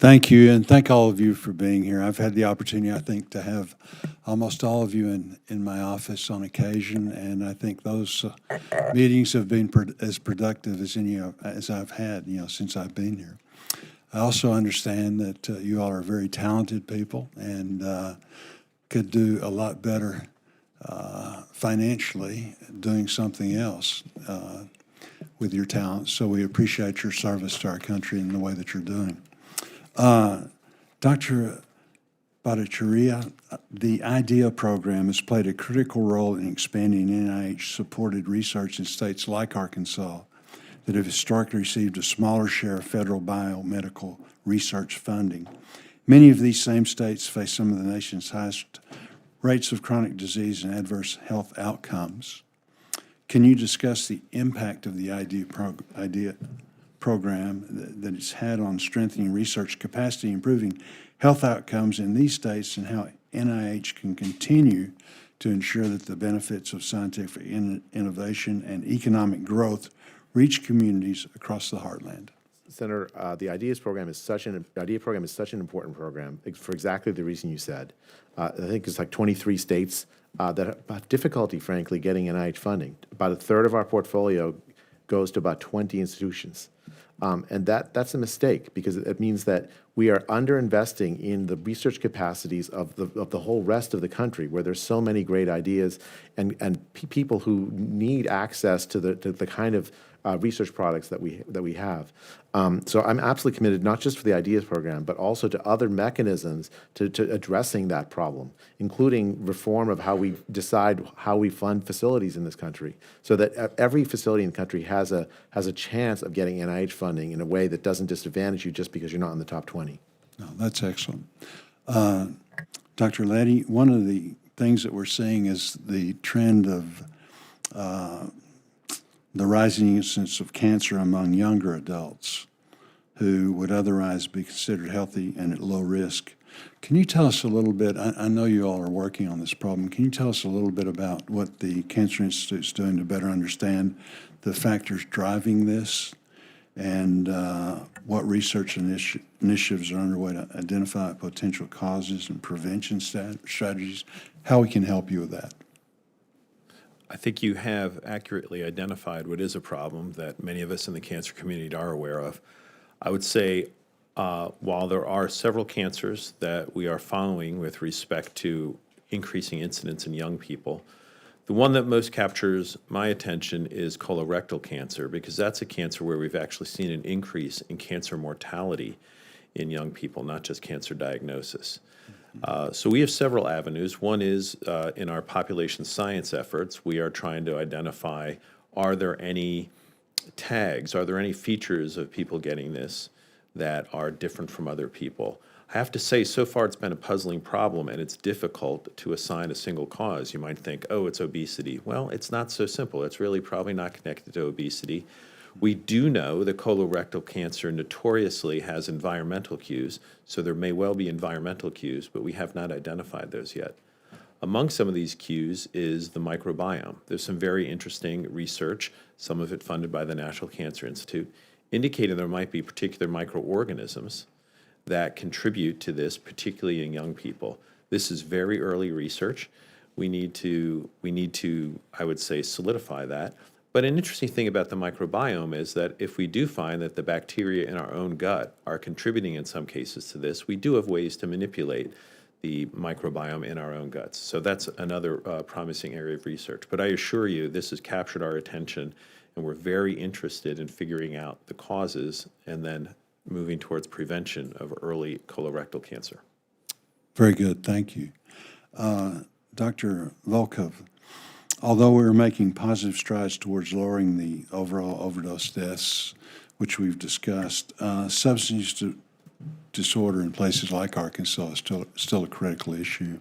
Thank you, and thank all of you for being here. I've had the opportunity, I think, to have almost all of you in my office on occasion, and I think those meetings have been as productive as any as I've had, since I've been here. I also understand that you all are very talented people and could do a lot better financially doing something else with your talents. So we appreciate your service to our country in the way that you're doing. Dr. Bhattacharya, the IDEA program has played a critical role in expanding NIH-supported research in states like Arkansas that have historically received a smaller share of federal biomedical research funding. Many of these same states face some of the nation's highest rates of chronic disease and adverse health outcomes. Can you discuss the impact of the IDEA program that it's had on strengthening research capacity, improving health outcomes in these states, and how NIH can continue to ensure that the benefits of scientific innovation and economic growth reach communities across the heartland? Senator, the IDEA program is such an important program for exactly the reason you said. I think it's like 23 states that have difficulty, frankly, getting NIH funding. About a third of our portfolio goes to about 20 institutions. And that's a mistake, because it means that we are underinvesting in the research capacities of the whole rest of the country, where there's so many great ideas and people who need access to the kind of research products that we have. So I'm absolutely committed, not just for the IDEAS program, but also to other mechanisms to addressing that problem, including reform of how we decide how we fund facilities in this country, so that every facility in the country has a chance of getting NIH funding in a way that doesn't disadvantage you just because you're not in the top 20. No, that's excellent. Dr. Leddy, one of the things that we're seeing is the trend of the rising incidence of cancer among younger adults who would otherwise be considered healthy and at low risk. Can you tell us a little bit, I know you all are working on this problem, can you tell us a little bit about what the Cancer Institute is doing to better understand the factors driving this, and what research initiatives are underway to identify potential causes and prevention strategies, how we can help you with that? I think you have accurately identified what is a problem that many of us in the cancer community are aware of. I would say while there are several cancers that we are following with respect to increasing incidence in young people, the one that most captures my attention is colorectal cancer, because that's a cancer where we've actually seen an increase in cancer mortality in young people, not just cancer diagnosis. So we have several avenues. One is in our population science efforts, we are trying to identify, are there any tags, are there any features of people getting this that are different from other people? I have to say, so far it's been a puzzling problem, and it's difficult to assign a single cause. You might think, oh, it's obesity. Well, it's not so simple. It's really probably not connected to obesity. We do know that colorectal cancer notoriously has environmental cues, so there may well be environmental cues, but we have not identified those yet. Among some of these cues is the microbiome. There's some very interesting research, some of it funded by the National Cancer Institute, indicating there might be particular microorganisms that contribute to this, particularly in young people. This is very early research. We need to, I would say, solidify that. But an interesting thing about the microbiome is that if we do find that the bacteria in our own gut are contributing in some cases to this, we do have ways to manipulate the microbiome in our own guts. So that's another promising area of research. But I assure you, this has captured our attention, and we're very interested in figuring out the causes and then moving towards prevention of early colorectal cancer. Very good, thank you. Dr. Volkov, although we're making positive strides towards lowering the overall overdose deaths, which we've discussed, substance use disorder in places like Arkansas is still a critical issue.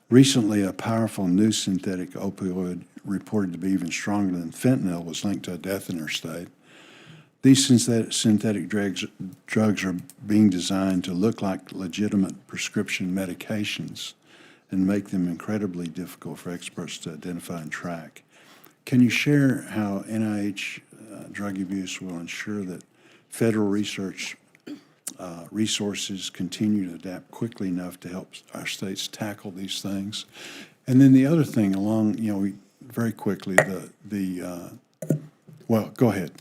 Recently, a powerful new synthetic opioid reported to be even stronger than fentanyl was linked to a death in our state. These synthetic drugs are being designed to look like legitimate prescription medications and make them incredibly difficult for experts to identify and track. Can you share how NIH drug abuse will ensure that federal research resources continue to adapt quickly enough to help our states tackle these things. And then the other thing along, very quickly, well, go ahead.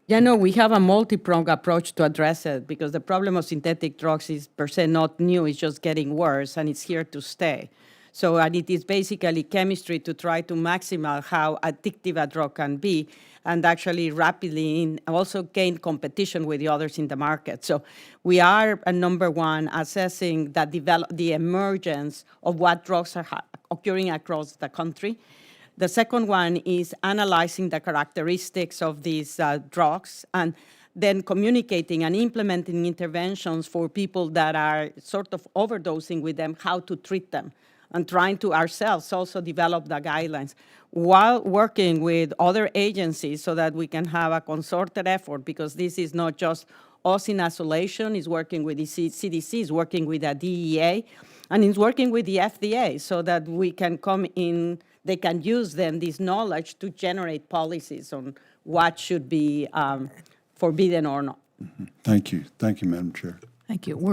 Yeah, no, we have a multi-pronged approach to address it because the problem of synthetic drugs is per se not new, it's just getting worse and it's here to stay. So, and it is basically chemistry to try to maximize how addictive a drug can be and actually rapidly also gain competition with the others in the market. So we are, number one, assessing the emergence of what drugs are occurring across the country. The second one is analyzing the characteristics of these drugs and then communicating and implementing interventions for people that are sort of overdosing with them, how to treat them, and trying to ourselves also develop the guidelines while working with other agencies so that we can have a concerted effort, because this is not just us in isolation, it's working with the CDC, it's working with the DEA, and it's working with the FDA so that we can come in, they can use then this knowledge to generate policies on what should be forbidden or not. Thank you. Thank you, Madam Chair. Thank you.